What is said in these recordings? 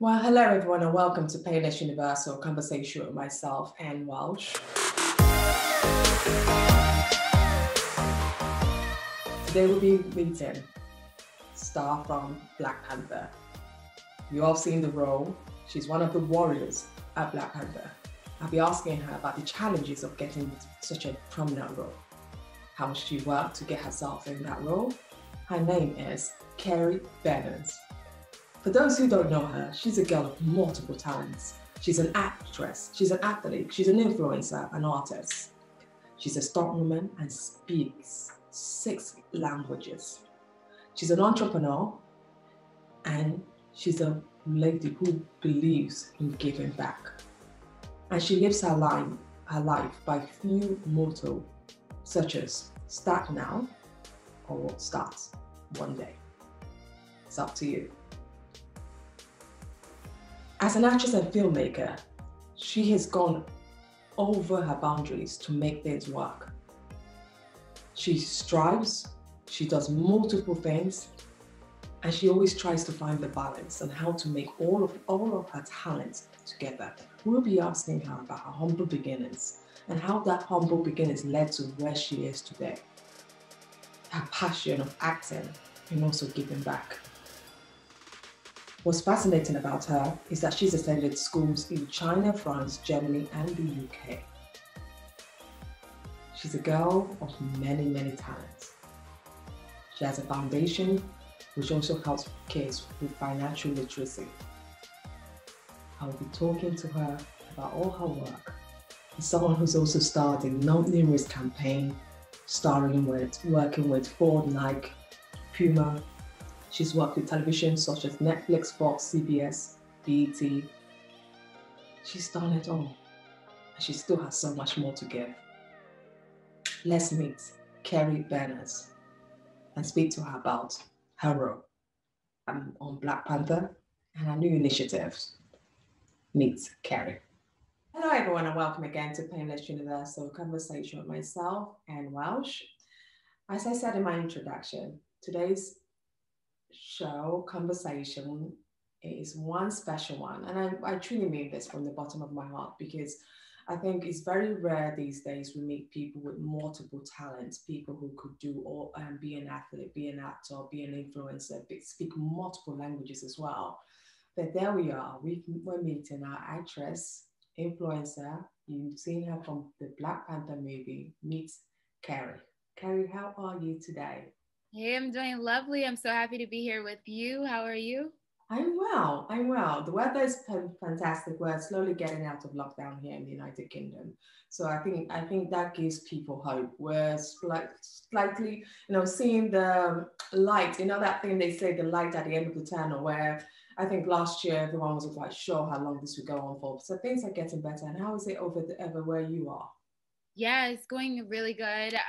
Well, hello everyone and welcome to Painless Universal Conversation with myself and Welsh. Today we'll be meeting Star from Black Panther. You all seen the role. She's one of the warriors at Black Panther. I'll be asking her about the challenges of getting such a prominent role. How much she worked to get herself in that role. Her name is Carrie Bernans. For those who don't know her, she's a girl of multiple talents. She's an actress, she's an athlete, she's an influencer, an artist. She's a stuntwoman and speaks 6 languages. She's an entrepreneur and she's a lady who believes in giving back. And she lives her life by few mottos such as start now or start one day. It's up to you. As an actress and filmmaker, she has gone over her boundaries to make things work. She strives, she does multiple things, and she always tries to find the balance and how to make all of her talents together. We'll be asking her about her humble beginnings and how that humble beginnings led to where she is today. Her passion of acting and also giving back. What's fascinating about her is that she's attended schools in China, France, Germany, and the UK. She's a girl of many, many talents. She has a foundation which also helps kids with financial literacy. I'll be talking to her about all her work. As someone who's also starred in numerous campaigns, working with Ford, Nike, Puma. She's worked with television such as Netflix, Fox, CBS, BET. She's done it all, and she still has so much more to give. Let's meet Carrie Bernans and speak to her about her role on Black Panther and her new initiatives. Meet Carrie. Hello everyone and welcome again to Painless Universal Conversation with myself and Welsh. As I said in my introduction, today's conversation is one special one, and I truly mean this from the bottom of my heart, because I think it's very rare these days we meet people with multiple talents, people who could do all be an athlete, be an actor, be an influencer, speak multiple languages as well. But there we are, we're meeting our actress, influencer. You've seen her from the Black Panther movie. Meet Carrie. Carrie, how are you today? Hey, I'm doing lovely. I'm so happy to be here with you. How are you? I'm well. The weather is fantastic. We're slowly getting out of lockdown here in the United Kingdom. So I think that gives people hope. We're slightly, seeing the light, that thing they say, the light at the end of the tunnel, where I think last year everyone wasn't quite sure how long this would go on for. So things are getting better. And how is it over where you are? Yeah, it's going really good.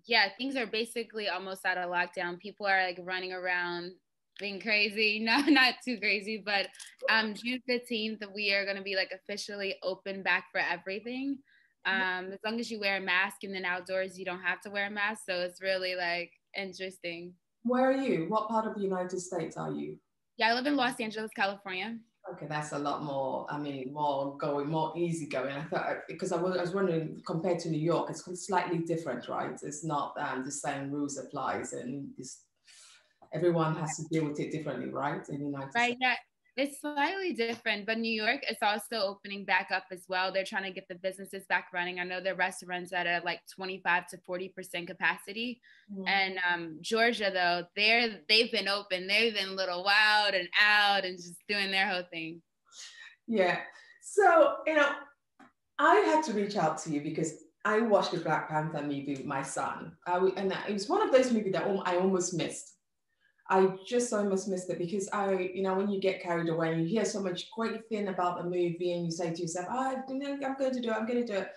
Yeah, things are basically almost out of lockdown. People are like running around being crazy. No, not too crazy, but June 15th, we are going to be like officially open back for everything. As long as you wear a mask, and then outdoors, you don't have to wear a mask. So it's really like interesting. Where are you? What part of the United States are you? Yeah, I live in Los Angeles, California. Okay, that's a lot more, more easygoing. I thought, because I was wondering, compared to New York, it's slightly different, right? It's not the same rules applies, and everyone has to deal with it differently, right? In the United States. Yeah, it's slightly different, but New York is also opening back up as well. They're trying to get the businesses back running. I know their restaurants that are like 25 to 40% capacity. And Georgia, though, they've been open. They've been a little wild and out and just doing their whole thing. Yeah. So, I had to reach out to you because I watched the Black Panther movie with my son. And it was one of those movies that I almost missed. I just almost missed it because when you get carried away and you hear so much great thing about the movie and you say to yourself, I'm going to do it.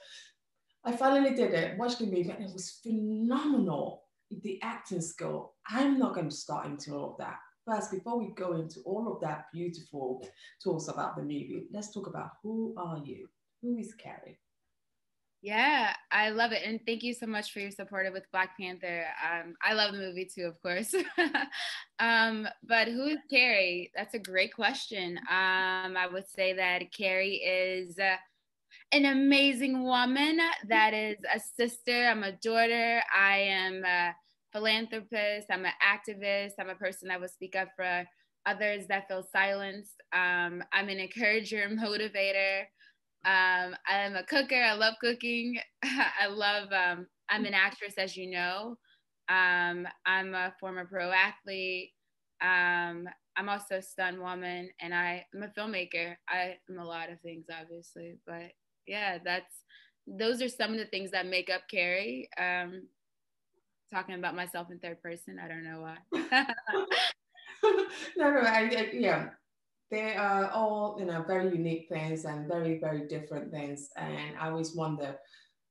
I finally did it, watched the movie, and it was phenomenal. The acting skill. I'm not going to start into all of that. First, before we go into all of that beautiful talks about the movie, let's talk about who are you? Who is Carrie? Yeah, I love it. And thank you so much for your support with Black Panther. I love the movie too, of course. But who is Carrie? That's a great question. I would say that Carrie is an amazing woman that is a sister. I'm a daughter. I am a philanthropist. I'm an activist. I'm a person that will speak up for others that feel silenced. I'm an encourager, motivator. I'm a cooker. I love cooking. I love, I'm an actress, as you know. I'm a former pro athlete. I'm also a stunt woman, and I'm a filmmaker. I am a lot of things, obviously, but yeah, those are some of the things that make up Carrie. Talking about myself in third person, I don't know why. Yeah, they are all, very unique things and very, very different things. And I always wonder,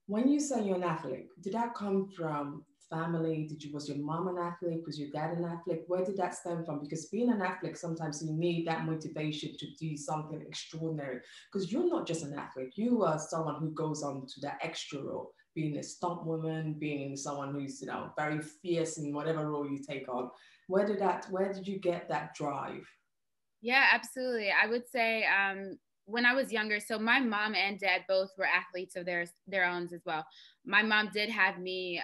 when you say you're an athlete, did that come from family? Was your mom an athlete? Was your dad an athlete? Where did that stem from? Because being an athlete, sometimes you need that motivation to do something extraordinary. Because you're not just an athlete, you are someone who goes on to that extra role, being a stunt woman, being someone who's, very fierce in whatever role you take on. Where did you get that drive? Yeah, absolutely. I would say when I was younger, so my mom and dad both were athletes of their own as well. My mom did have me.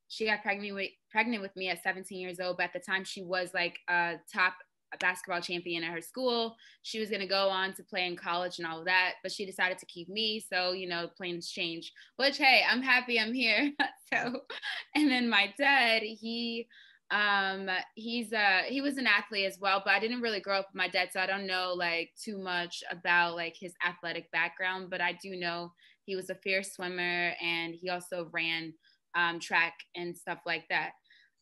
She got pregnant with me at 17 years old, but at the time she was like a top basketball champion at her school. She was going to go on to play in college and all of that, but she decided to keep me. So, plans change, which, hey, I'm happy I'm here. So, and then my dad, he was an athlete as well, but I didn't really grow up with my dad, so I don't know like too much about like his athletic background, but I do know he was a fierce swimmer and he also ran track and stuff like that.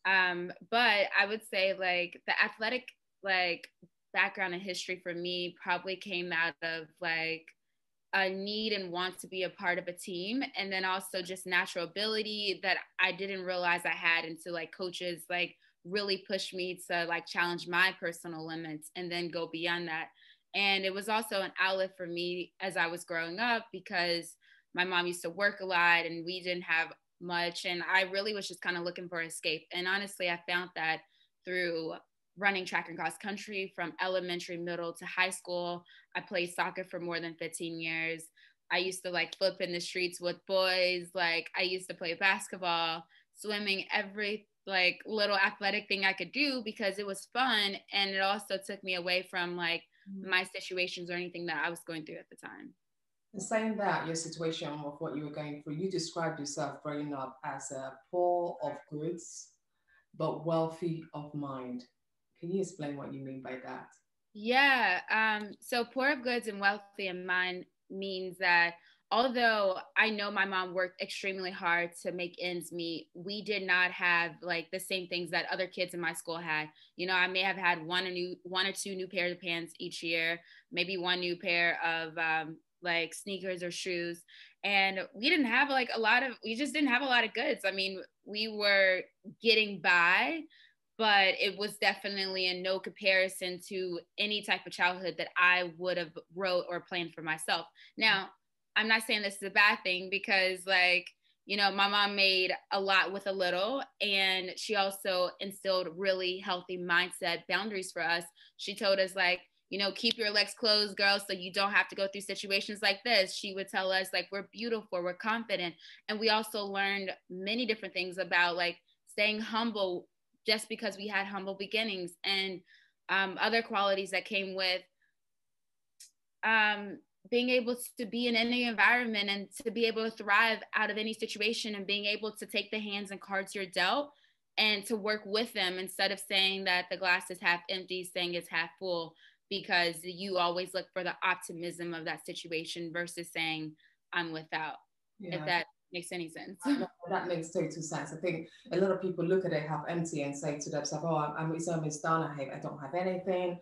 But I would say like the athletic like background and history for me probably came out of like a need and want to be a part of a team, and then also just natural ability that I didn't realize I had until like coaches like really pushed me to like challenge my personal limits and then go beyond that. And it was also an outlet for me as I was growing up because my mom used to work a lot and we didn't have much, and I really was just kind of looking for escape. And honestly, I found that through running track and cross country from elementary, middle to high school. I played soccer for more than 15 years. I used to like flip in the streets with boys. Like I used to play basketball, swimming, every like little athletic thing I could do because it was fun. And it also took me away from like my situations or anything that I was going through at the time. And saying that, your situation of what you were going through, you described yourself growing up as a poor of goods, but wealthy of mind. Can you explain what you mean by that? Yeah. So poor of goods and wealthy in mind means that although I know my mom worked extremely hard to make ends meet, we did not have like the same things that other kids in my school had. I may have had one or two new pairs of pants each year, maybe one new pair of like sneakers or shoes. And we just didn't have a lot of goods. I mean, we were getting by, but it was definitely in no comparison to any type of childhood that I would have wrote or planned for myself. Now, I'm not saying this is a bad thing because like, my mom made a lot with a little, and she also instilled really healthy mindset boundaries for us. She told us like, keep your legs closed, girls, so you don't have to go through situations like this. She would tell us like, we're beautiful, we're confident. And we also learned many different things about like staying humble just because we had humble beginnings, and other qualities that came with um, being able to be in any environment and to be able to thrive out of any situation, and being able to take the hands and cards you're dealt and to work with them instead of saying that the glass is half empty, saying it's half full, because you always look for the optimism of that situation versus saying I'm without. Yeah. If that makes any sense. That makes total sense. I think a lot of people look at it half empty and say to themselves, "Oh, it's almost done. I don't have anything,"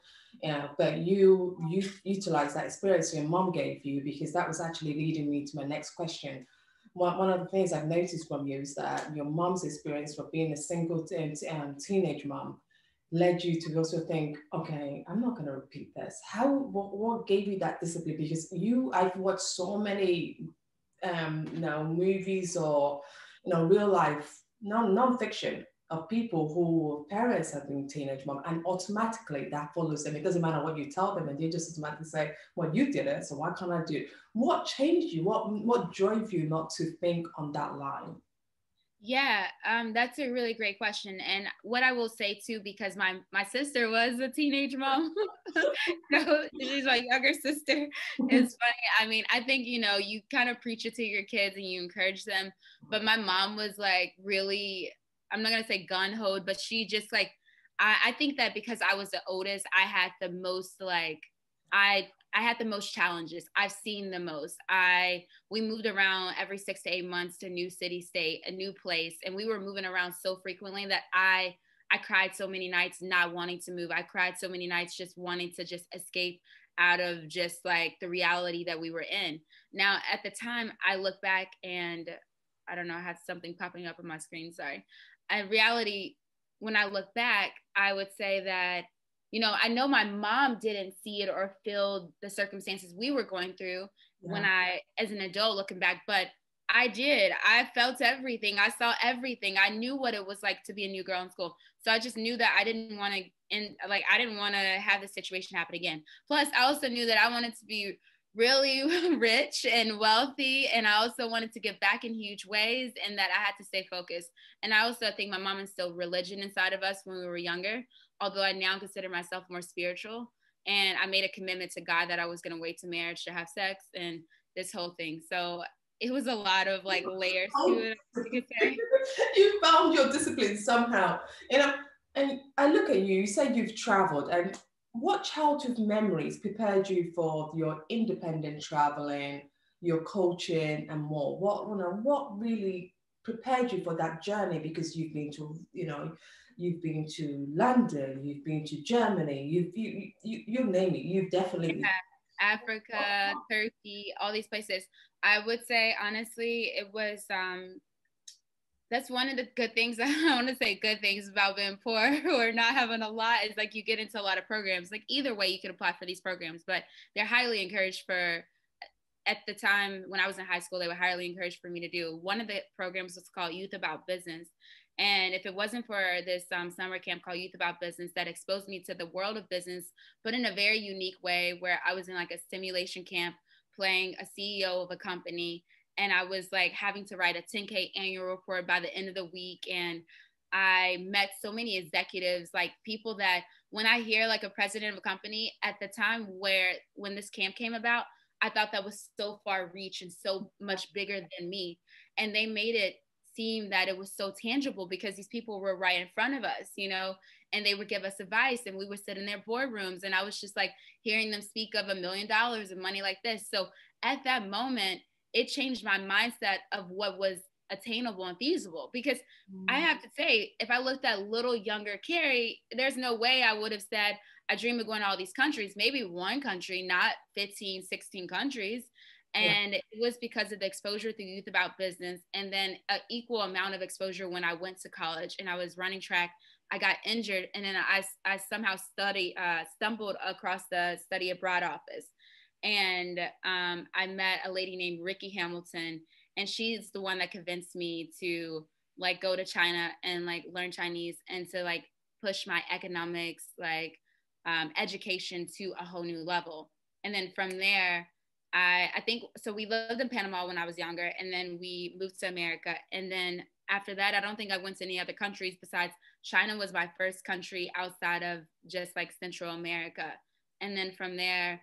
But you utilize that experience your mom gave you, because that was actually leading me to my next question. One of the things I've noticed from you is that your mom's experience for being a single teenage mom led you to also think, okay, I'm not going to repeat this. What gave you that discipline? Because I've watched so many movies or real life non-fiction of people who parents have been teenage mom, and automatically that follows them. It doesn't matter what you tell them, and they just automatically say, "Well, you did it, so why can't I do it?" What changed you? What drove you not to think on that line? Yeah, that's a really great question. And what I will say too, because my sister was a teenage mom, so she's my younger sister. It's funny. I mean, I think you kind of preach it to your kids and you encourage them. But my mom was like really, I'm not gonna say gun ho, but she just like, I think that because I was the oldest, I had the most like, I had the most challenges. I've seen the most. We moved around every 6 to 8 months to a new city, state, a new place, and we were moving around so frequently that I cried so many nights not wanting to move. I cried so many nights just wanting to just escape out of just like the reality that we were in. Now, at the time, I look back and I don't know, I had something popping up on my screen. Sorry. In reality, when I look back, I would say that I know my mom didn't see it or feel the circumstances we were going through when as an adult looking back, but I did. I felt everything. I saw everything. I knew what it was like to be a new girl in school. So I just knew that I didn't want to, I didn't want to have this situation happen again. Plus, I also knew that I wanted to be really rich and wealthy. And I also wanted to give back in huge ways and that I had to stay focused. And I also think my mom instilled religion inside of us when we were younger, although I now consider myself more spiritual. And I made a commitment to God that I was going to wait to marriage to have sex and this whole thing. So it was a lot of like layers to it, you could say. You found your discipline somehow, and I look at you, you said you've traveled, and what childhood memories prepared you for your independent traveling, your coaching and more? What really prepared you for that journey? Because you've been to London, you've been to Germany, you name it, you've definitely. Africa, Turkey, all these places. I would say honestly, it was that's one of the good things. I want to say good things about being poor or not having a lot is like you get into a lot of programs. Like either way, you can apply for these programs, but they're highly encouraged for. At the time when I was in high school, they were highly encouraged for me to do. One of the programs was called Youth About Business. And if it wasn't for this summer camp called Youth About Business that exposed me to the world of business, but in a very unique way, where I was in like a simulation camp playing a CEO of a company. And I was like having to write a 10K annual report by the end of the week. And I met so many executives, like people that when I hear like a president of a company at the time when this camp came about, I thought that was so far reach and so much bigger than me. And they made it seem that it was so tangible because these people were right in front of us, and they would give us advice and we would sit in their boardrooms. And I was just like hearing them speak of $1 million of money like this. So at that moment, it changed my mindset of what was attainable and feasible. Because I have to say, if I looked at little younger Carrie, there's no way I would have said, I dream of going to all these countries, maybe one country, not 15, 16 countries. And it was because of the exposure through Youth About Business and then an equal amount of exposure when I went to college and I was running track. I got injured and then I somehow stumbled across the study abroad office. And I met a lady named Ricky Hamilton, and she's the one that convinced me to like go to China and like learn Chinese and to like push my economics, like education to a whole new level. And then from there, I think, so we lived in Panama when I was younger, and then we moved to America. And then after that, I don't think I went to any other countries besides China was my first country outside of just like Central America. And then from there,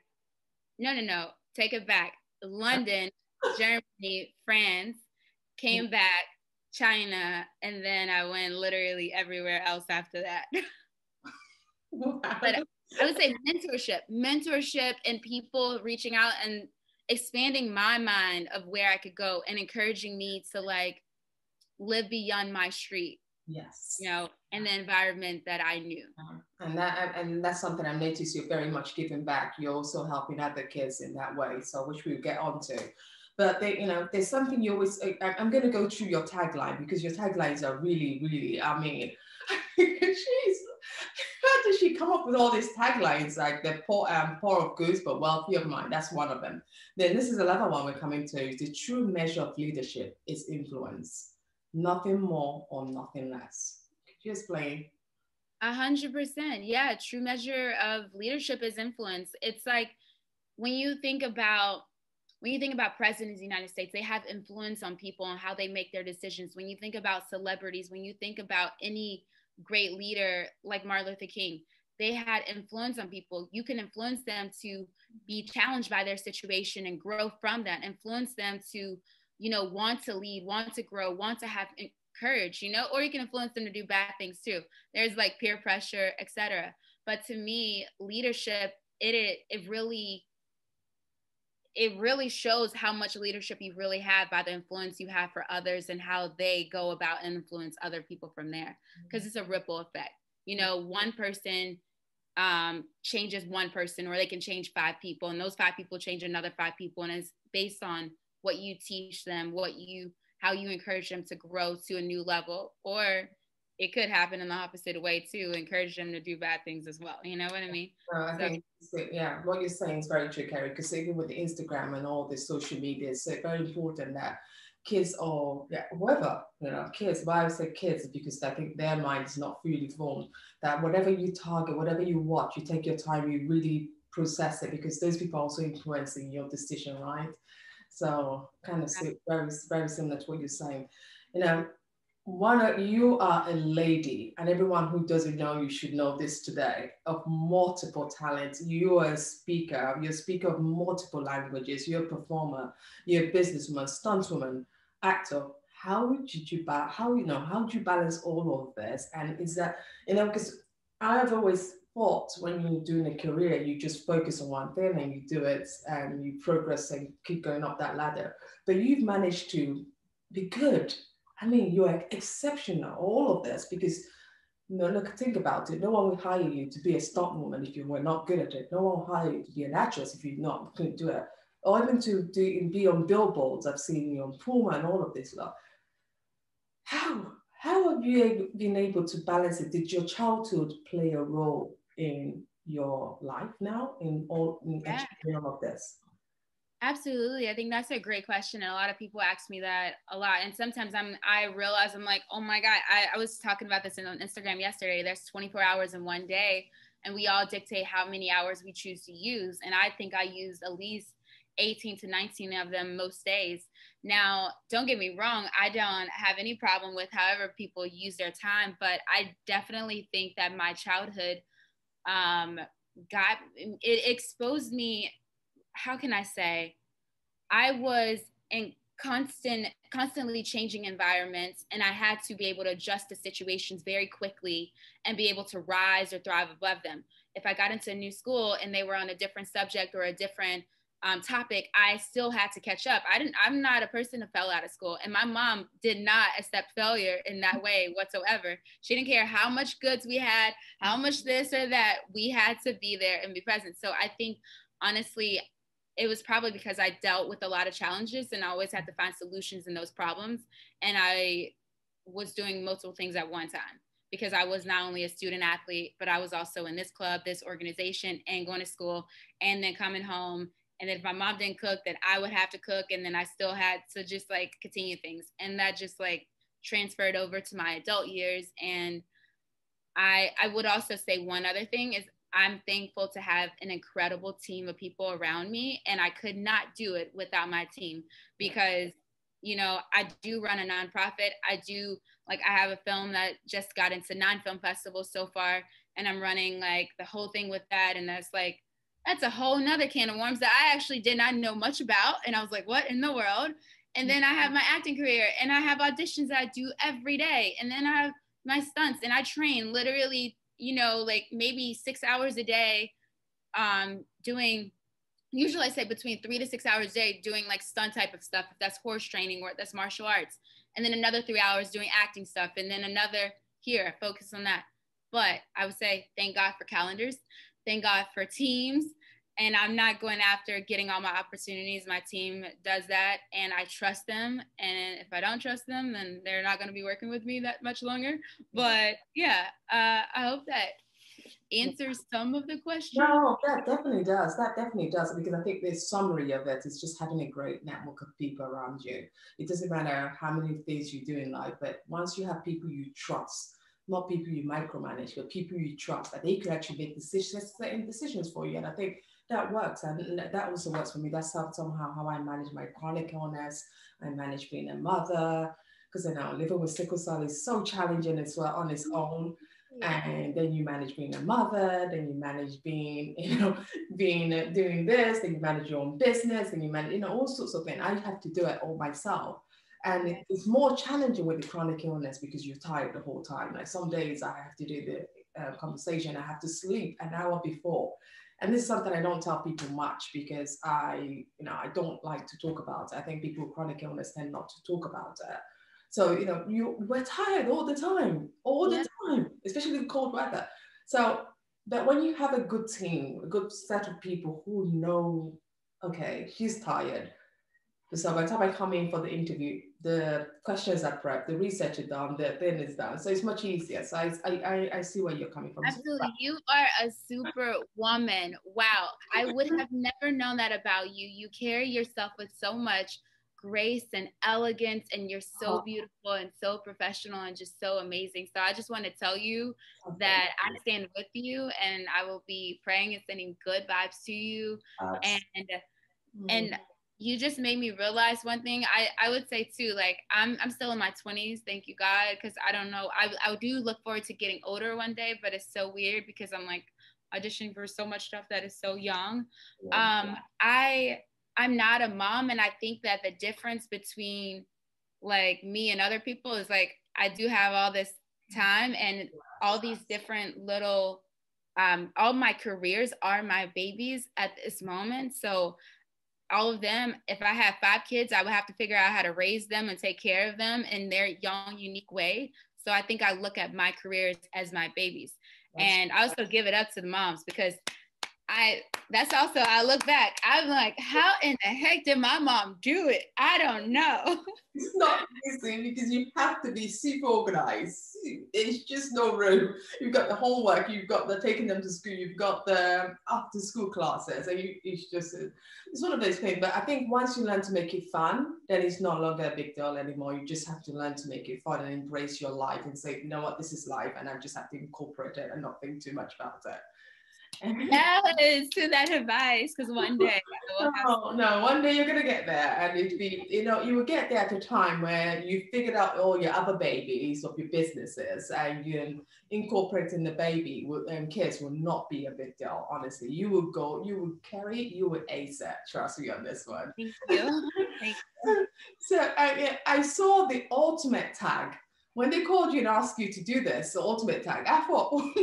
no, take it back. London, Germany, France, came back, China, and then I went literally everywhere else after that. Wow. But I would say mentorship and people reaching out and expanding my mind of where I could go and encouraging me to like live beyond my street. Yes. And the environment that I knew. And that's something I noticed you're very much giving back. You're also helping other kids in that way. So which we'll get onto. But there's something you always. I'm going to go through your tagline because your taglines are really, really. I mean, jeez, does she come up with all these taglines like the poor of goods but wealthy of mind? That's one of them. Then this is another one we're coming to. The true measure of leadership is influence, nothing more or nothing less. Could you explain? 100%. Yeah, true measure of leadership is influence. It's like when you think about presidents of the United States, they have influence on people and how they make their decisions. When you think about celebrities, when you think about any great leader like Martin Luther King, they had influence on people. You can influence them to be challenged by their situation and grow from that, influence them to, want to lead, want to grow, want to have courage, or you can influence them to do bad things too. There's like peer pressure, etc. But to me, leadership, it really shows how much leadership you really have by the influence you have for others and how they go about and influence other people from there. Because it's a ripple effect. One person changes one person, or they can change 5 people, and those 5 people change another 5 people. And it's based on what you teach them, how you encourage them to grow to a new level. Or it could happen in the opposite way too, encourage them to do bad things as well. You know what I mean? I think, yeah, what you're saying is very true, Carrie, because even with Instagram and all this social media, it's very important that kids or whoever, kids, why I say kids, because I think their mind is not fully formed, that whatever you target, whatever you watch, you take your time, you really process it, because those people are also influencing your decision, right? So kind of very, very similar to what you're saying. You are a lady, and everyone who doesn't know you should know this today, of multiple talents. You are a speaker. You're a speaker of multiple languages. You're a performer. You're a businesswoman, stuntwoman, actor. How did you balance all of this? And is that, because I've always thought when you're doing a career, you just focus on one thing and you do it and you progress and keep going up that ladder. But you've managed to be good. I mean, you're exceptional, all of this, because, look, think about it. No one will hire you to be a stunt woman if you were not good at it. No one will hire you to be an actress if you couldn't do it. Or even to be on billboards. I've seen you on Puma and all of this stuff. How have you been able to balance it? Did your childhood play a role in your life now, in achieving all of this? Absolutely. I think that's a great question. And a lot of people ask me that a lot. And sometimes I realize I'm like, oh my God, I was talking about this on Instagram yesterday. There's 24 hours in one day, and we all dictate how many hours we choose to use. And I think I use at least 18 to 19 of them most days. Now, don't get me wrong, I don't have any problem with however people use their time, but I definitely think that my childhood it exposed me. How can I say? I was in constantly changing environments, and I had to be able to adjust to situations very quickly and be able to rise or thrive above them. If I got into a new school and they were on a different subject or a different topic, I still had to catch up. I'm not a person who fell out of school, and my mom did not accept failure in that way whatsoever. She didn't care how much goods we had, how much this or that. We had to be there and be present. So I think, honestly, it was probably because I dealt with a lot of challenges and I always had to find solutions in those problems. And I was doing multiple things at one time, because I was not only a student athlete, but I was also in this club, this organization, and going to school, and then coming home. And then if my mom didn't cook, then I would have to cook. And then I still had to just like continue things. And that just like transferred over to my adult years. And I would also say one other thing is, I'm thankful to have an incredible team of people around me, and I could not do it without my team, because, I do run a nonprofit. I have a film that just got into 9 film festivals so far, and I'm running like the whole thing with that. And that's a whole nother can of worms that I actually did not know much about. And I was like, what in the world? And then I have my acting career, and I have auditions that I do every day. And then I have my stunts, and I train literally, like maybe 6 hours a day, doing, usually I say between 3 to 6 hours a day doing like stunt type of stuff. If that's horse training or that's martial arts. And then another 3 hours doing acting stuff. And then another here, focus on that. But I would say, thank God for calendars. Thank God for teams. And I'm not going after getting all my opportunities. My team does that, and I trust them. And if I don't trust them, then they're not going to be working with me that much longer. But yeah, I hope that answer some of the questions? No, that definitely does. That definitely does, because I think the summary of it is just having a great network of people around you. It doesn't matter how many things you do in life, but once you have people you trust, not people you micromanage, but people you trust, that they could actually make decisions, certain decisions for you. And I think that works. And that also works for me. That's somehow how I manage my chronic illness. I manage being a mother, because you know, living with sickle cell is so challenging as well on its own. And then you manage being a mother, then you manage being, doing this, then you manage your own business, and you manage, all sorts of things. I have to do it all myself. And it's more challenging with the chronic illness because you're tired the whole time. Like some days I have to do the conversation, I have to sleep an hour before. And this is something I don't tell people much because I don't like to talk about it. I think people with chronic illness tend not to talk about it. So, we're tired all the time, especially in cold weather. So, but when you have a good team, a good set of people who know, okay, she's tired. So by the time I come in for the interview, the questions are prepped, the research is done, the thing is done. So it's much easier. So I see where you're coming from. Absolutely. You are a super woman. Wow. I would have never known that about you. You carry yourself with so much grace and elegance, and you're so beautiful and so professional and just so amazing. So I just want to tell you that I stand with you, and I will be praying and sending good vibes to you. And you just made me realize one thing. I would say too, like I'm still in my 20s, thank you God, because I don't know, I do look forward to getting older one day, but it's so weird because I'm like auditioning for so much stuff that is so young. I'm not a mom, and I think that the difference between like me and other people is like I do have all this time and all these different little all my careers are my babies at this moment. So all of them, if I have 5 kids, I would have to figure out how to raise them and take care of them in their young, unique way. So I think I look at my careers as my babies. And I also give it up to the moms because that's also, I look back, I'm like, how in the heck did my mom do it? I don't know. It's not easy because you have to be super organized. It's just no room. You've got the homework, you've got the taking them to school, you've got the after school classes. And it's one of those things. But I think once you learn to make it fun, then it's no longer a big deal anymore. You just have to learn to make it fun and embrace your life and say, you know what, this is life. And I just have to incorporate it and not think too much about it. Yes, to that advice, because one day one day you're gonna get there, and it'd be, you will get there at a time where you figured out all your other babies of your businesses, and you incorporating the baby and kids will not be a big deal. Honestly, you would carry it, you would ace it. Trust me on this one. Thank you. Thank you. So I saw the ultimate tag when they called you and asked you to do this. The ultimate tag. I thought.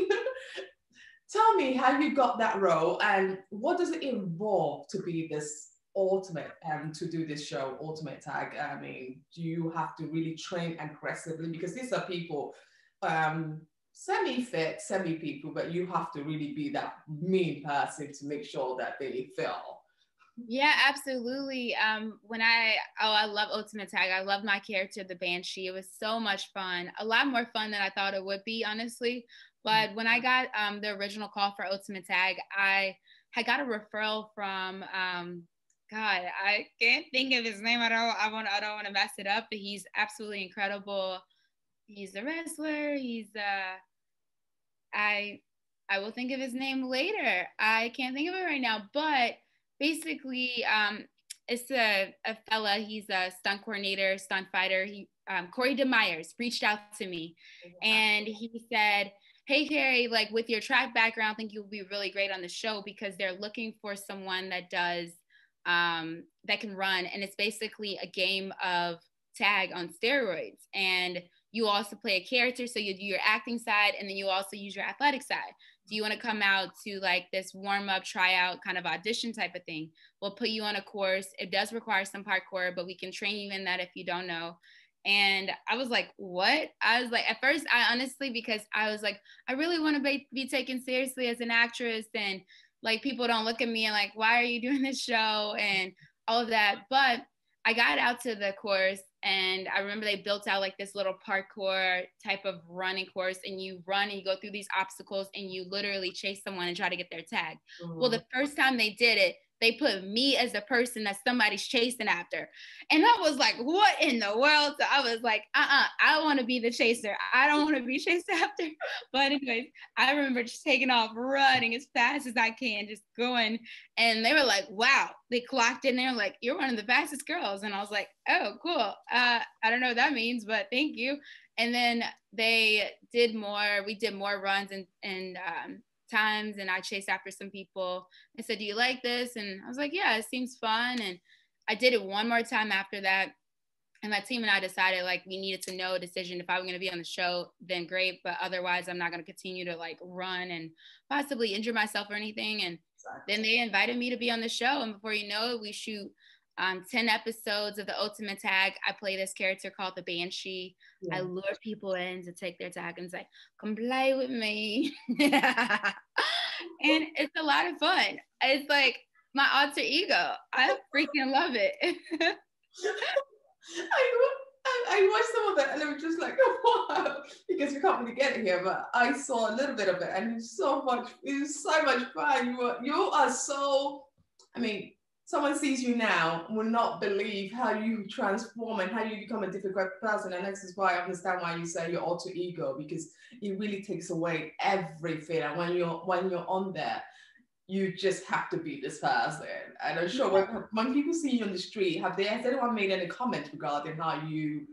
Tell me how you got that role and what does it involve to be this ultimate, to do this show, Ultimate Tag? I mean, do you have to really train aggressively? Because these are people, semi-fit, semi-people, but you have to really be that mean person to make sure that they feel. Yeah, absolutely. I love Ultimate Tag. I love my character, the Banshee. It was so much fun. A lot more fun than I thought it would be, honestly. But when I got the original call for Ultimate Tag, I had got a referral from God, I can't think of his name. I don't want to mess it up, but he's absolutely incredible. He's a wrestler. I will think of his name later. I can't think of it right now, but basically, it's a fella. He's a stunt coordinator, stunt fighter. Corey DeMeyers reached out to me, and he said, "Hey, Carrie, like with your track background, I think you'll be really great on the show because they're looking for someone that does that can run, and it's basically a game of tag on steroids. And you also play a character, so you do your acting side, and then you also use your athletic side. Do you want to come out to like this warm-up, tryout kind of audition type of thing? We'll put you on a course. It does require some parkour, but we can train you in that if you don't know." And I was like, what? I was like, at first, I honestly, because I was like, I really want to be taken seriously as an actress, and like people don't look at me and like, why are you doing this show and all of that? But I got out to the course, And I remember they built out like this little parkour type of running course, and you run and you go through these obstacles and you literally chase someone and try to get their tag. Well, the first time they did it, they put me as the person that somebody's chasing after. And I was like, what in the world? So I was like, I want to be the chaser. I don't want to be chased after. But anyways, I remember just taking off, running as fast as I can, just going. And they were like, wow. They clocked in there like, you're one of the fastest girls. And I was like, oh, cool. I don't know what that means, but thank you. And then we did more runs and times, and I chased after some people. I said, do you like this? And I was like, yeah, it seems fun. And I did it one more time after that. And my team and I decided like we needed to know a decision. If I was going to be on the show, then great. But otherwise, I'm not going to continue to like run and possibly injure myself or anything. And then they invited me to be on the show. And before you know it, we shoot 10 episodes of the Ultimate Tag. I play this character called the Banshee. Yeah. I lure people in to take their tag and say, come play with me. And it's a lot of fun. It's like my alter ego. I freaking love it. I watched some of it and I was just like, oh, wow, because we can't really get it here, but I saw a little bit of it and it was so much fun. You are so, I mean, someone sees you now will not believe how you transform and how you become a different person. And this is why I understand why you say your alter ego, because it really takes away everything. And when you're on there, you just have to be this person. And I'm sure when people see you on the street, has anyone made any comments regarding how you,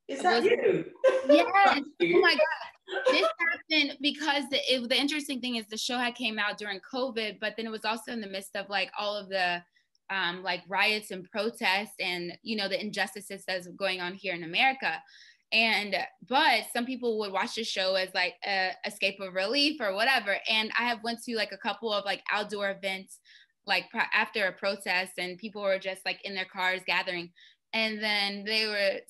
is that you? Yes. Oh my God. This happened because the interesting thing is the show had came out during COVID, but then it was also in the midst of like all of the like riots and protests and, you know, the injustices that's going on here in America. But some people would watch the show as like a escape of relief or whatever. And I have went to like a couple of like outdoor events, like after a protest, and people were just like in their cars gathering. And then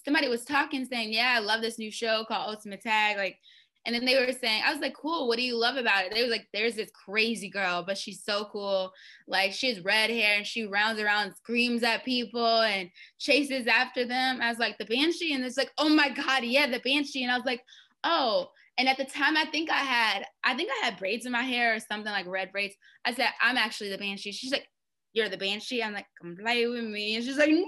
somebody was talking saying, yeah, I love this new show called Ultimate Tag. Like, and then they were saying, I was like, cool, what do you love about it? They were like, there's this crazy girl, but she's so cool. Like, she has red hair and she rounds around and screams at people and chases after them. I was like, the Banshee? And it's like, oh my God, yeah, the Banshee. And I was like, oh. And at the time, I think I had braids in my hair or something, like red braids. I said, I'm actually the Banshee. She's like, you're the Banshee? I'm like, come play with me. And she's like, no way.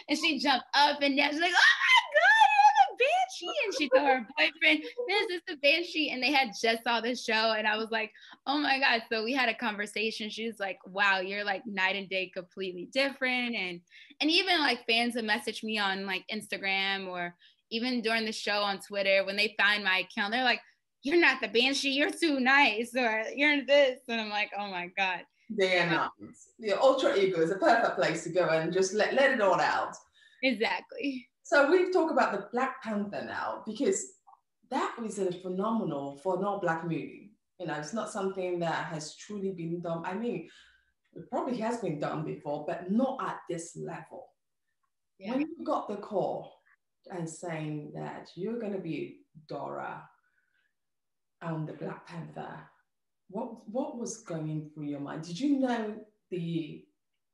And she jumped up and down. She's like, oh my God, you're the Banshee. And she told her boyfriend, this is the Banshee. And they had just saw the show. And I was like, oh my God. So we had a conversation. She was like, wow, you're like night and day, completely different. And even like fans have messaged me on like Instagram or even during the show on Twitter, when they find my account, they're like, you're not the Banshee, you're too nice, or you're this. And I'm like, oh my God. They are not. The alter ego is a perfect place to go and just let it all out. Exactly. So we've talked about the Black Panther now, because that was a phenomenal for an all-Black movie. You know, it's not something that has truly been done. I mean, it probably has been done before, but not at this level. Yeah. When you got the call and saying that you're going to be Dora and the Black Panther, what was going through your mind? Did you know the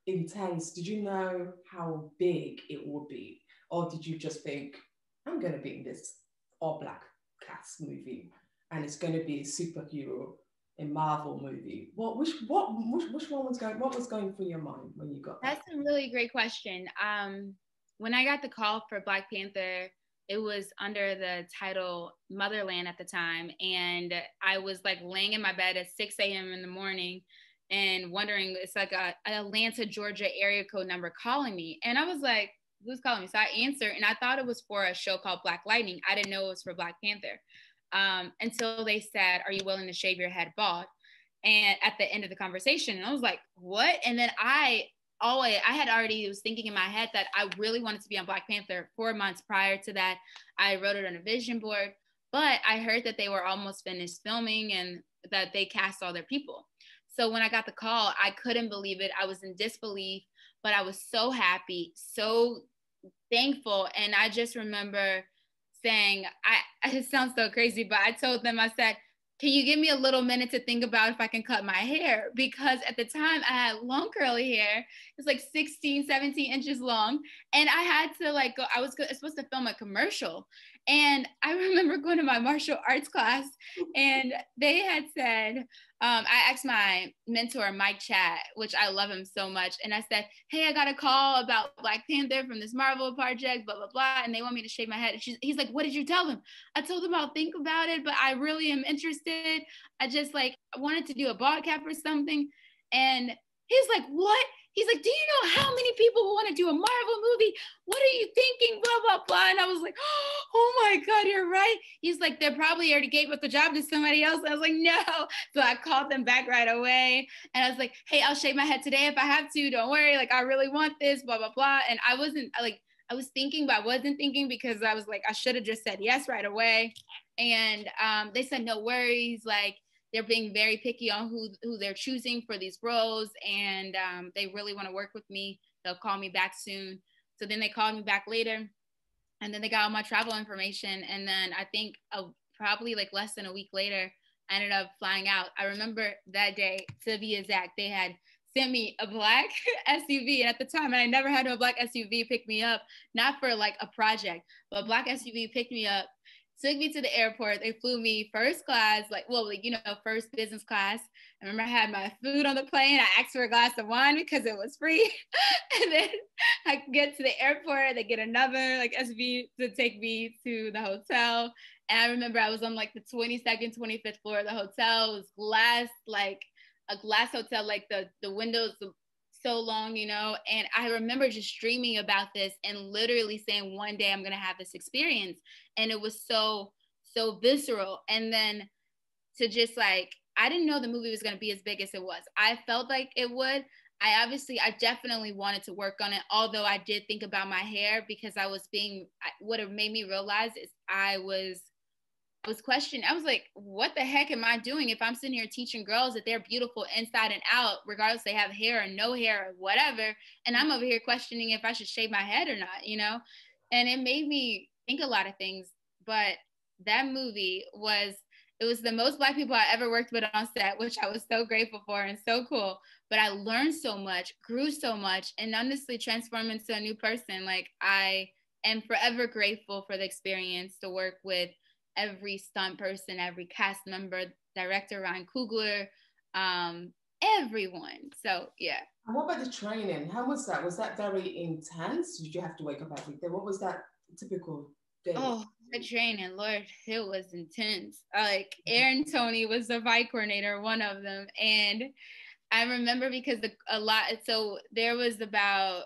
intense? Did you know how big it would be? Or did you just think, I'm going to be in this all-Black cast movie and it's going to be a superhero, a Marvel movie? Which one what was going through your mind when you got that? That's a really great question. When I got the call for Black Panther, it was under the title Motherland at the time. And I was like laying in my bed at 6 a.m. in the morning and wondering, it's like an Atlanta, Georgia area code number calling me. And I was like, who's calling me? So I answered, and I thought it was for a show called Black Lightning. I didn't know it was for Black Panther. Until they said, are you willing to shave your head bald? And at the end of the conversation, and I was like, what? And then I had already was thinking in my head that I really wanted to be on Black Panther 4 months prior to that. I wrote it on a vision board, but I heard that they were almost finished filming and that they cast all their people. So when I got the call, I couldn't believe it. I was in disbelief, but I was so happy, so thankful. And I just remember saying, it sounds so crazy, but I told them, I said, can you give me a little minute to think about if I can cut my hair? Because at the time I had long curly hair. It's like 16, 17 inches long. And I had to like go, I was supposed to film a commercial. And I remember going to my martial arts class and they had said, I asked my mentor, Mike Chat, which I love him so much. And I said, hey, I got a call about Black Panther from this Marvel project, blah, blah, blah. And they want me to shave my head. And he's like, what did you tell them? I told them I'll think about it, but I really am interested. I just like, I wanted to do a bald cap or something. And he's like, what? He's like, do you know how many people want to do a Marvel movie? What are you thinking? Blah, blah, blah. And I was like, oh my God, you're right. He's like, they probably already gave up the job to somebody else. And I was like, no. So I called them back right away. And I was like, hey, I'll shave my head today if I have to. Don't worry. Like, I really want this, blah, blah, blah. And I wasn't like, I was thinking, but I wasn't thinking because I was like, I should have just said yes right away. And they said, no worries. Like, they're being very picky on who they're choosing for these roles. And they really want to work with me. They'll call me back soon. So then they called me back later. And then they got all my travel information. And then I think probably like less than a week later, I ended up flying out. I remember that day, to be exact, they had sent me a black SUV. And at the time, I never had a black SUV pick me up, not for like a project, but a black SUV picked me up, took me to the airport. They flew me first class, first business class. I remember I had my food on the plane. I asked for a glass of wine because it was free. And then I get to the airport. They get another like SUV to take me to the hotel. And I remember I was on like the 22nd, 25th floor of the hotel. It was glass, like a glass hotel, like the windows so long, and I remember just dreaming about this and literally saying one day I'm going to have this experience. And it was so visceral. And then to just like, I didn't know the movie was going to be as big as it was. I felt like it would. I definitely wanted to work on it, although I did think about my hair because what it made me realize is I was questioning. I was like, what the heck am I doing if I'm sitting here teaching girls that they're beautiful inside and out, regardless they have hair or no hair or whatever. And I'm over here questioning if I should shave my head or not, And it made me think a lot of things. But that movie was the most Black people I ever worked with on set, which I was so grateful for and so cool. But I learned so much, grew so much, and honestly transformed into a new person. Like, I am forever grateful for the experience to work with every stunt person, every cast member, director Ryan Coogler, everyone. So yeah. And what about the training? How was that? Was that very intense? Did you have to wake up every day? What was that typical day? Oh, the training, Lord, it was intense. Like, Aaron Tony was the fight coordinator, one of them, and I remember because so there was about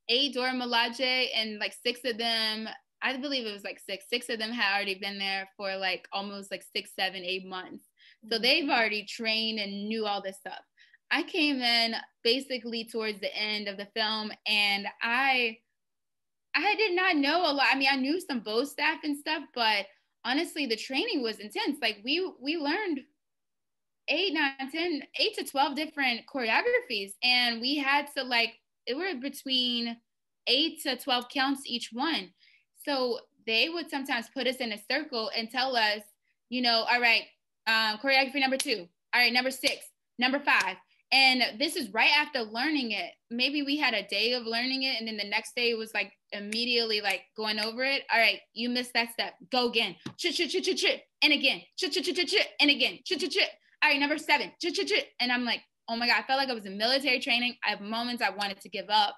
8 Dora Milaje, and like 6 of them, I believe it was like 6 of them had already been there for like almost like 6, 7, 8 months. So they've already trained and knew all this stuff. I came in basically towards the end of the film, and I did not know a lot. I mean, I knew some Bose staff and stuff, but honestly, the training was intense. Like, we learned 8, 9, 10, 8 to 12 different choreographies, and we had to it were between 8 to 12 counts each one. So they would sometimes put us in a circle and tell us, all right, choreography number 2, all right, number 6, number 5. And this is right after learning it. Maybe we had a day of learning it, and then the next day was like immediately like going over it. All right, you missed that step. Go again. And again. And again. All right, number 7. And I'm like, oh my God, I felt like I was in military training. I have moments I wanted to give up.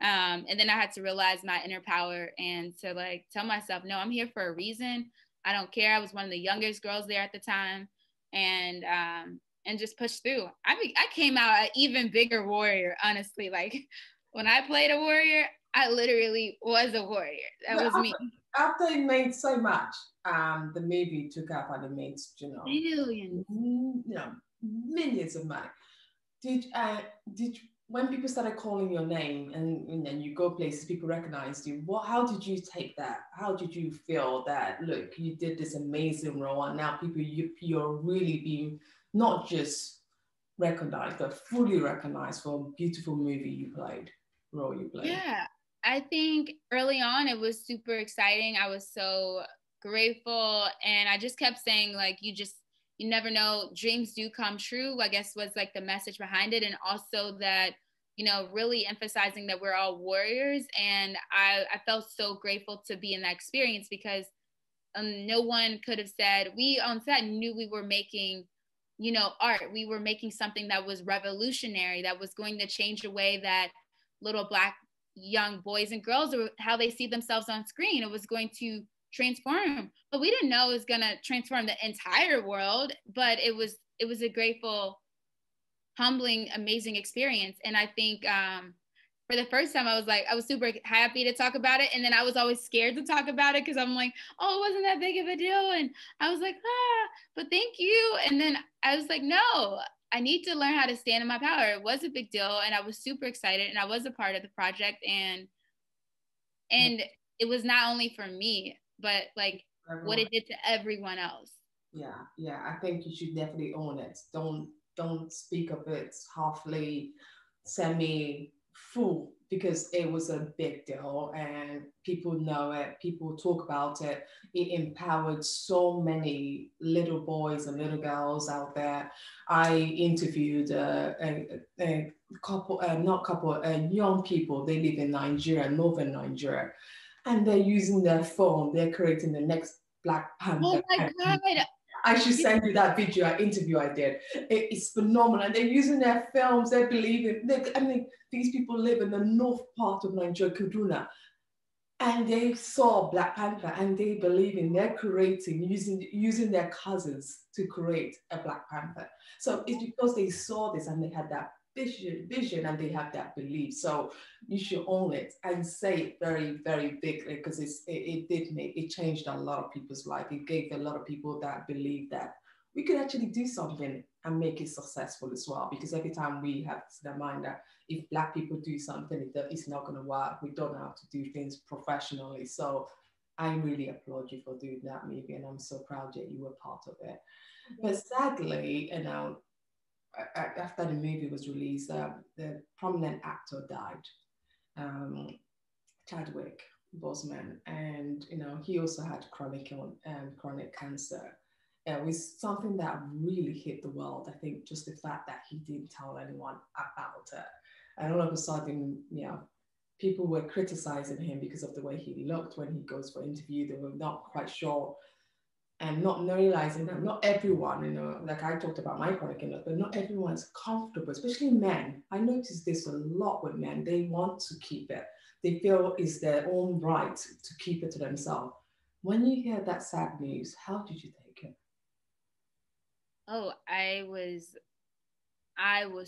And then I had to realize my inner power and to like tell myself, no, I'm here for a reason. I don't care. I was one of the youngest girls there at the time, and just push through. I came out an even bigger warrior, honestly. Like, when I played a warrior, I literally was a warrior. That was me. After it made so much, the movie took up and it made, millions, millions of money. Did when people started calling your name and you go places, people recognized you, how did you take that? How did you feel that, look, you did this amazing role and now you're really being not just recognized, but fully recognized for a beautiful role you played? Yeah, I think early on it was super exciting. I was so grateful, and I just kept saying, like, you you never know, dreams do come true, I guess was like the message behind it. And also that, you know, really emphasizing that we're all warriors. And I felt so grateful to be in that experience because no one could have said, we on set knew we were making, you know, art. We were making something that was revolutionary, that was going to change the way that little Black young boys and girls, or how they see themselves on screen. It was going to transform, but we didn't know it was going to transform the entire world. But it was a grateful, humbling, amazing experience. And I think for the first time, I was super happy to talk about it. And then I was always scared to talk about it because I'm like, oh, it wasn't that big of a deal. And I was like, but thank you. And then I was like, no, I need to learn how to stand in my power. It was a big deal. And I was super excited. And I was a part of the project. And it was not only for me, but like what it did to everyone else. Yeah. I think you should definitely own it. Don't speak of it halfly, semi-full, because it was a big deal and people know it, people talk about it. It empowered so many little boys and little girls out there. I interviewed a couple, young people. They live in Nigeria, northern Nigeria, and they're using their phone. They're creating the next Black Panther. Oh my God. I should send you that interview I did. It's phenomenal. And they're using their films, they believe in, these people live in the north part of Nigeria, Kaduna, and they saw Black Panther and they believe in, they're creating, using their cousins to create a Black Panther. So it's because they saw this and they had that vision and they have that belief. So you should own it and say it very, very bigly, because it changed a lot of people's life. It gave a lot of people that believe that we could actually do something and make it successful as well. Because every time we have the mind that if Black people do something, it's not going to work. We don't know how to do things professionally. So I really applaud you for doing that, maybe, and I'm so proud that you were part of it. But sadly, after the movie was released, the prominent actor died, Chadwick Boseman, and he also had chronic cancer. It was something that really hit the world. I think just the fact that he didn't tell anyone about it, and all of a sudden, people were criticizing him because of the way he looked when he goes for interview. They were not quite sure and not realizing that not everyone, like I talked about my chronic illness, but not everyone's comfortable, especially men. I noticed this a lot with men. They want to keep it. They feel it's their own right to keep it to themselves. When you hear that sad news, how did you take it? Oh, I was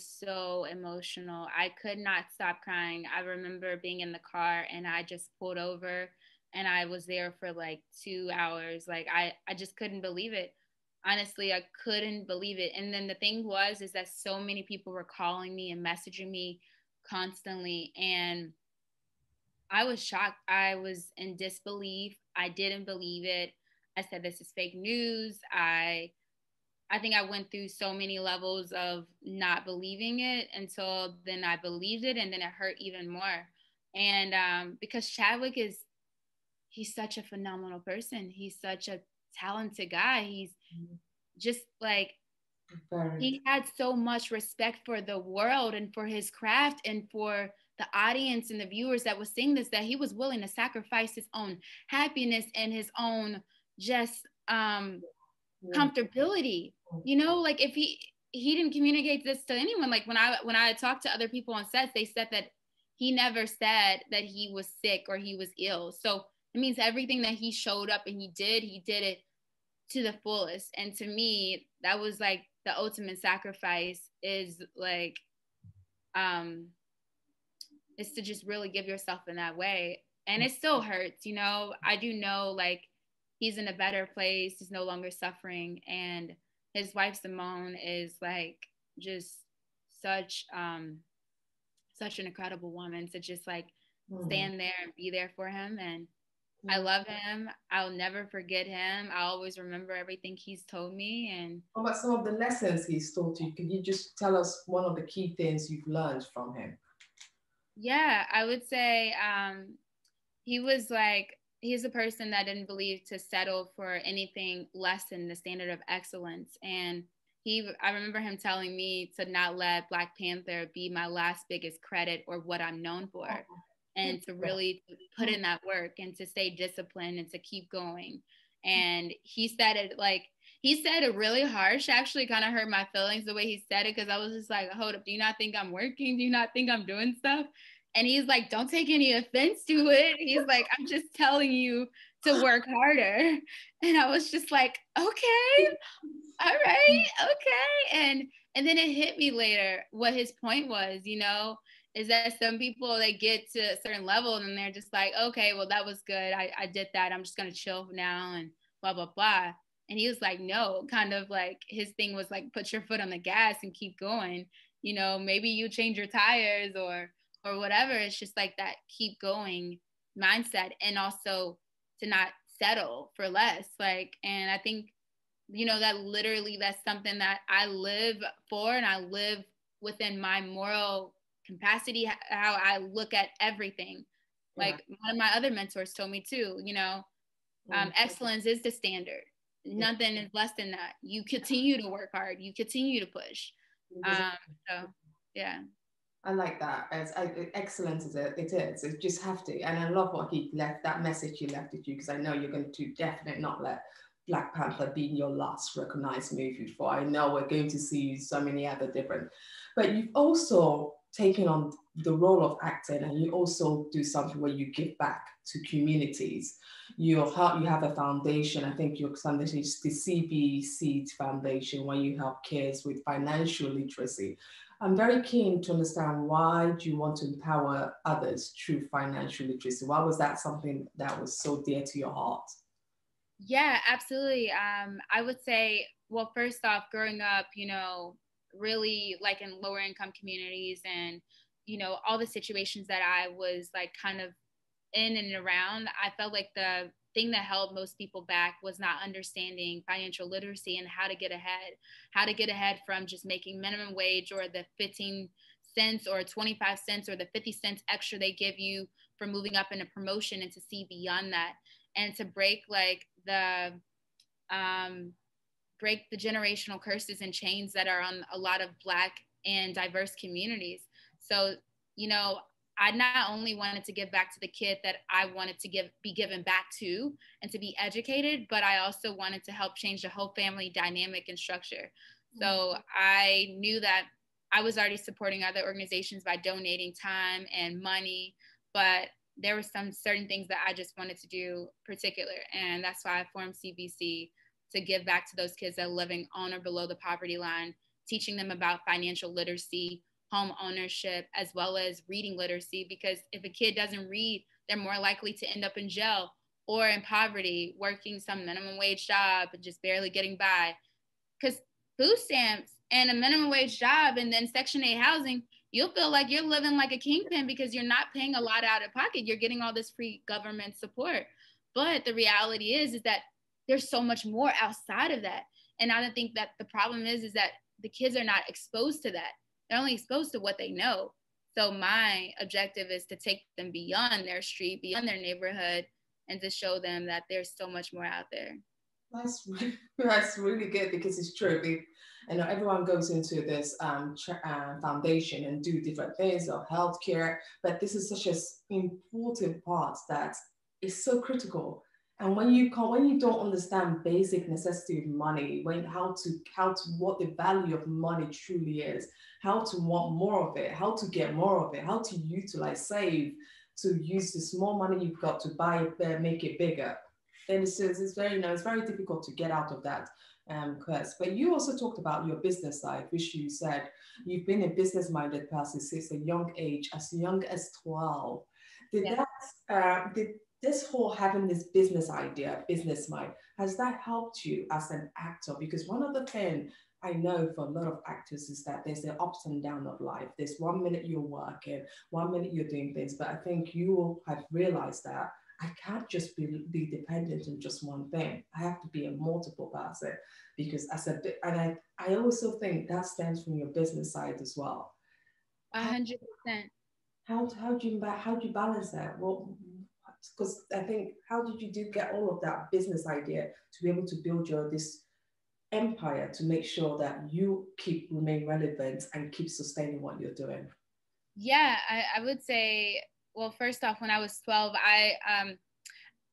so emotional. I could not stop crying. I remember being in the car and I just pulled over and I was there for like 2 hours. Like I just couldn't believe it. Honestly, I couldn't believe it. And then the thing is that so many people were calling me and messaging me constantly. And I was shocked. I was in disbelief. I didn't believe it. I said, this is fake news. I think I went through so many levels of not believing it until then I believed it, and then it hurt even more. And because Chadwick he's such a phenomenal person. He's such a talented guy. He's just like, he had so much respect for the world and for his craft and for the audience and the viewers that was seeing this, that he was willing to sacrifice his own happiness and his own just comfortability. Like if he didn't communicate this to anyone. Like when I talked to other people on sets, they said that he never said that he was sick or he was ill. So it means everything that he showed up and he did it to the fullest. And to me, that was like the ultimate sacrifice, is like is to just really give yourself in that way. And it still hurts, I do know, like, he's in a better place. He's no longer suffering. And his wife, Simone, is like just such an incredible woman to just like stand there and be there for him. And I love him. I'll never forget him. I'll always remember everything he's told me. And what about some of the lessons he's taught you? Can you just tell us one of the key things you've learned from him? Yeah, I would say he was like he's a person that didn't believe to settle for anything less than the standard of excellence. And I remember him telling me to not let Black Panther be my last biggest credit or what I'm known for, and to really put in that work and to stay disciplined and to keep going. And he said it really harsh, actually kind of hurt my feelings the way he said it, because I was just like, hold up, do you not think I'm working? Do you not think I'm doing stuff? And he's like, don't take any offense to it. He's like, I'm just telling you to work harder. And I was just like, okay, all right, okay. And then it hit me later what his point was, is that some people, they get to a certain level and they're just like, okay, well, that was good. I did that. I'm just going to chill now and blah, blah, blah. And he was like, no, kind of like his thing was like, put your foot on the gas and keep going. Maybe you change your tires or whatever. It's just like that keep going mindset, and also to not settle for less. And I think, that's something that I live for, and I live within my moral capacity, how I look at everything. Like one of my other mentors told me too, excellence is the standard. Nothing is less than that. You continue to work hard. You continue to push. So yeah. I like that. As excellent as it is, it just have to. And I love what he left, that message he left with you, because I know you're going to definitely not let Black Panther be your last recognized movie. For I know we're going to see so many other different, but you've also taken on the role of acting, and you also do something where you give back to communities. You have a foundation. I think your foundation is the CBC Foundation, where you help kids with financial literacy. I'm very keen to understand, why do you want to empower others through financial literacy? Why was that something that was so dear to your heart? Yeah, absolutely. I would say, well, first off, growing up, really like in lower income communities, and, all the situations that I was like kind of in and around, I felt like the thing that held most people back was not understanding financial literacy and how to get ahead from just making minimum wage, or the 15 cents or 25 cents or the 50 cents extra they give you for moving up in a promotion, and to see beyond that, and to break like break the generational curses and chains that are on a lot of Black and diverse communities. So, I not only wanted to give back to the kid that I wanted to be given back to and to be educated, but I also wanted to help change the whole family dynamic and structure. So I knew that I was already supporting other organizations by donating time and money, but there were some certain things that I just wanted to do particular. And that's why I formed CBC, to give back to those kids that are living on or below the poverty line, teaching them about financial literacy, home ownership, as well as reading literacy. Because if a kid doesn't read, they're more likely to end up in jail or in poverty, working some minimum wage job and just barely getting by. Because food stamps and a minimum wage job and then Section 8 housing, you'll feel like you're living like a kingpin because you're not paying a lot out of pocket. You're getting all this free government support. But the reality is that there's so much more outside of that. And I don't think that the problem is that the kids are not exposed to that. They're only exposed to what they know. So my objective is to take them beyond their street, beyond their neighborhood, and to show them that there's so much more out there. That's really good, because it's true. I know everyone goes into this foundation and do different things, or healthcare, but this is such an important part that is so critical. And when you don't understand basic necessity of money, what the value of money truly is, how to want more of it, how to get more of it, how to utilize, save, to use the small money you've got to buy it, make it bigger. Then it's very difficult to get out of that curse. But you also talked about your business side, which you said you've been a business-minded person since a young age, as young as 12. Did this whole having this business idea, business mind, has that helped you as an actor? Because one of the things I know for a lot of actors is that there's the ups and downs of life. There's 1 minute you're working, 1 minute you're doing things, but I think you have realized that I can't just be dependent on just one thing. I have to be a multiple person, because I also think that stems from your business side as well. 100%. How do you balance that? Well, Because I think, how did you get all of that business idea to be able to build this empire to make sure that you remain relevant and keep sustaining what you're doing? Yeah, I would say, well, first off, when I was 12,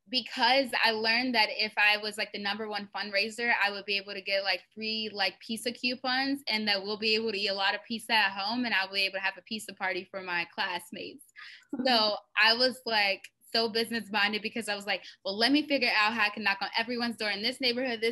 because I learned that if I was like the #1 fundraiser, I would be able to get like free like pizza coupons, and that we'll be able to eat a lot of pizza at home, and I'll be able to have a pizza party for my classmates. So I was like so business minded, because I was like, well, let me figure out how I can knock on everyone's door in this neighborhood, and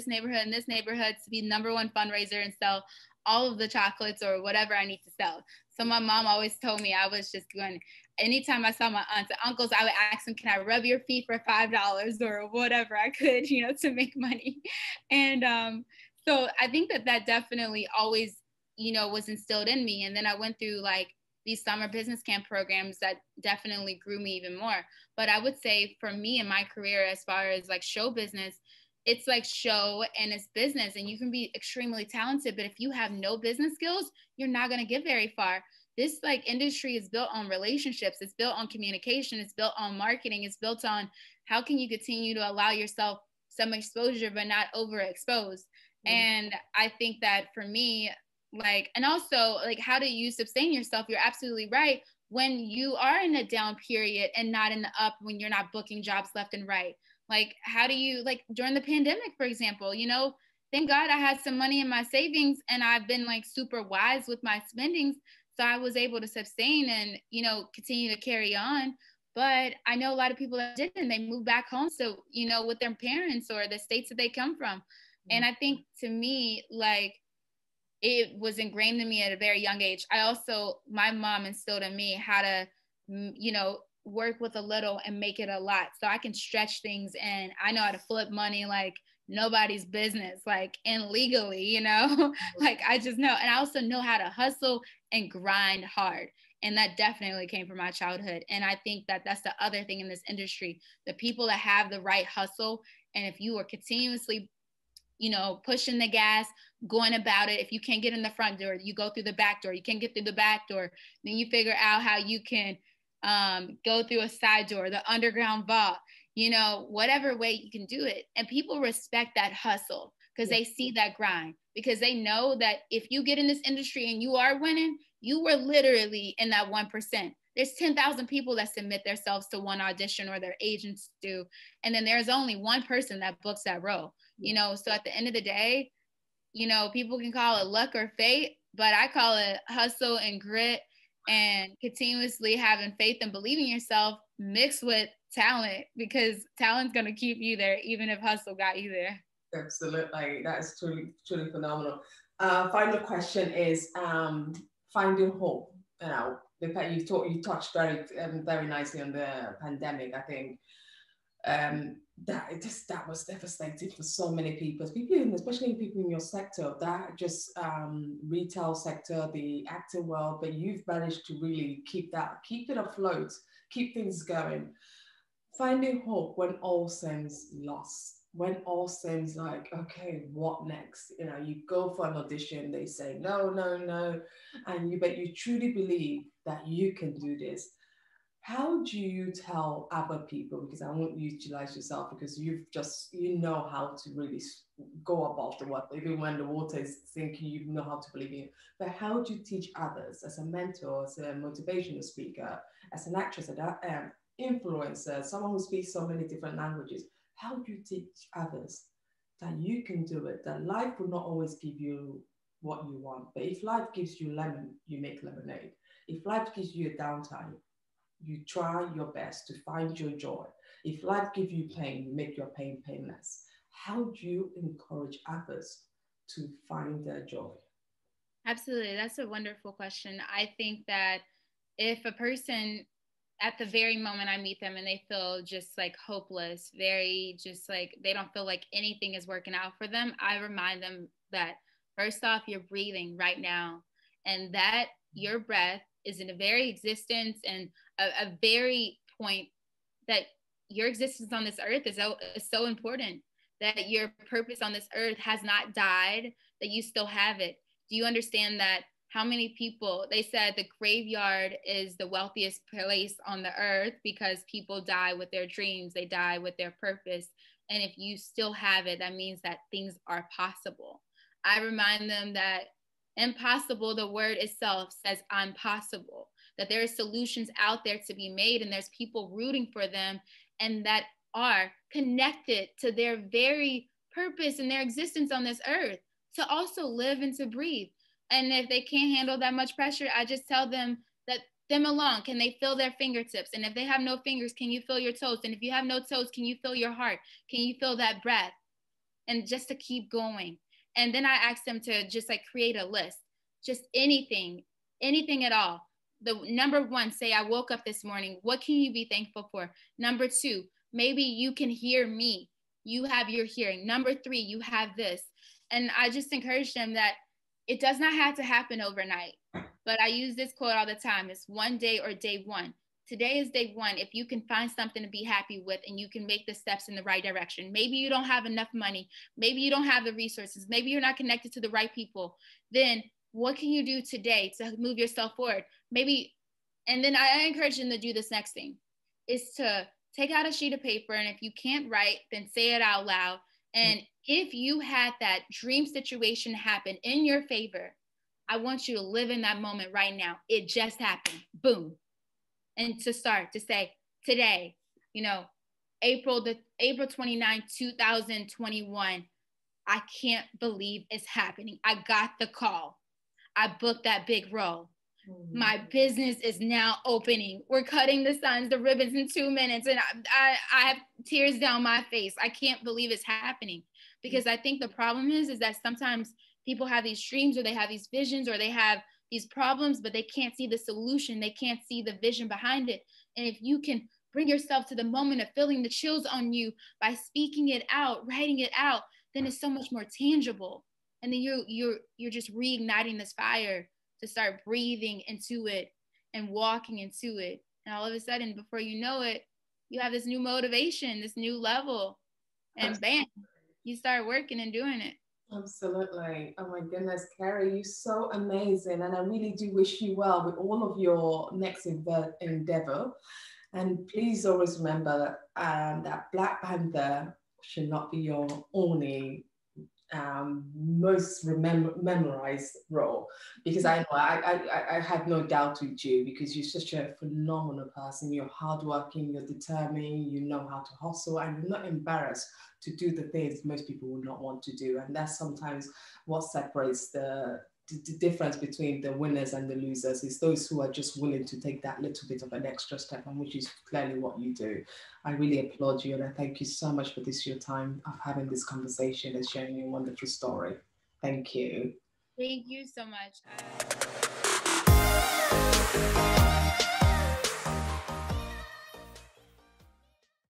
this neighborhood to be #1 fundraiser and sell all of the chocolates or whatever I need to sell. So my mom always told me I was just going, anytime I saw my aunts and uncles, I would ask them, can I rub your feet for $5 or whatever I could, to make money. And so I think that definitely always, was instilled in me. And then I went through like these summer business camp programs that definitely grew me even more. But I would say for me in my career, as far as like show business, it's like show and it's business, and you can be extremely talented, but if you have no business skills, you're not going to get very far. This like industry is built on relationships. It's built on communication. It's built on marketing. It's built on how can you continue to allow yourself some exposure, but not overexposed. And I think that for me, like, and also like, how do you sustain yourself? You're absolutely right. When you are in a down period and not in the up, when you're not booking jobs left and right, like, how do you, like during the pandemic, for example, thank God I had some money in my savings, and I've been like super wise with my spendings. So I was able to sustain and, continue to carry on. But I know a lot of people that didn't. They moved back home, so, with their parents or the states that they come from. And I think to me, like, it was ingrained in me at a very young age. My mom instilled in me how to, work with a little and make it a lot. So I can stretch things, and I know how to flip money like nobody's business, like, and legally, like I just know. And I also know how to hustle and grind hard. And that definitely came from my childhood. And I think that that's the other thing in this industry, the people that have the right hustle. And if you are continuously, pushing the gas, going about it, if you can't get in the front door, you go through the back door. You can't get through the back door, then you figure out how you can go through a side door, the underground vault, whatever way you can do it. And people respect that hustle because they see that grind, because they know that if you get in this industry and you are winning, you were literally in that 1%. There's 10,000 people that submit themselves to one audition, or their agents do. And then there's only one person that books that role, So at the end of the day, people can call it luck or fate, but I call it hustle and grit, and continuously having faith and believing in yourself mixed with talent, because talent's going to keep you there, even if hustle got you there. Absolutely. That is truly, truly phenomenal. Final question is finding hope. You touched very nicely on the pandemic. I think that was devastating for so many people, especially people in your sector, that just retail sector, the acting world. But you've managed to really keep it afloat, keep things going. Finding hope when all seems lost, when all seems like, okay, what next? You go for an audition, they say no, no, no, and you truly believe that you can do this. How do you tell other people, because I won't utilize yourself, because you know how to really go above the water, even when the water is sinking, you know how to believe in it. But how do you teach others, as a mentor, as a motivational speaker, as an actress, an influencer, someone who speaks so many different languages? How do you teach others that you can do it, that life will not always give you what you want, but if life gives you lemon, you make lemonade. If life gives you a downtime, you try your best to find your joy. If life gives you pain, you make your pain painless. How do you encourage others to find their joy? Absolutely. That's a wonderful question. I think that if a person, at the very moment I meet them and they feel just like hopeless, very just like they don't feel like anything is working out for them, I remind them that first off, you're breathing right now, and that your breath is in a very existence and a very point that your existence on this earth is so important, that your purpose on this earth has not died, that you still have it. Do you understand that how many people, they said the graveyard is the wealthiest place on the earth because people die with their dreams, they die with their purpose. And if you still have it, that means that things are possible. I remind them that impossible, the word itself says I'm possible, that there are solutions out there to be made and there's people rooting for them and that are connected to their very purpose and their existence on this earth to also live and to breathe. And if they can't handle that much pressure, I just tell them that them along, can they feel their fingertips? And if they have no fingers, can you feel your toes? And if you have no toes, can you feel your heart? Can you feel that breath? And just to keep going. And then I ask them to just like create a list, just anything at all. The number one, say, I woke up this morning. What can you be thankful for? Number two, maybe you can hear me. You have your hearing. Number three, you have this. And I just encourage them that it does not have to happen overnight. But I use this quote all the time. It's one day or day one. Today is day one. If you can find something to be happy with and you can make the steps in the right direction, maybe you don't have enough money, maybe you don't have the resources, maybe you're not connected to the right people, then what can you do today to move yourself forward? Maybe, and then I encourage them to do this next thing, is to take out a sheet of paper, and if you can't write, then say it out loud. And if you had that dream situation happen in your favor, I want you to live in that moment right now. It just happened. Boom. And to start to say today, you know, April 29, 2021, I can't believe it's happening. I got the call. I booked that big role. My business is now opening. We're cutting the signs, the ribbons in 2 minutes. And I have tears down my face. I can't believe it's happening. Because I think the problem is that sometimes people have these dreams or they have these visions or they have these problems, but they can't see the solution. They can't see the vision behind it. And if you can bring yourself to the moment of feeling the chills on you by speaking it out, writing it out, then it's so much more tangible. And then you're just reigniting this fire to start breathing into it and walking into it. And all of a sudden, before you know it, you have this new motivation, this new level, and bam, you start working and doing it. Absolutely. Oh my goodness, Carrie, you're so amazing. And I really do wish you well with all of your next endeavor. And please always remember that Black Panther should not be your only most memorized role, because I know I have no doubt with you, because you're such a phenomenal person. You're hardworking, you're determined, you know how to hustle, and you're not embarrassed to do the things most people would not want to do. And that's sometimes what separates the difference between the winners and the losers, is those who are just willing to take that little bit of an extra step, and which is clearly what you do. I really applaud you, and I thank you so much for your time of having this conversation and sharing your wonderful story. Thank you. Thank you so much.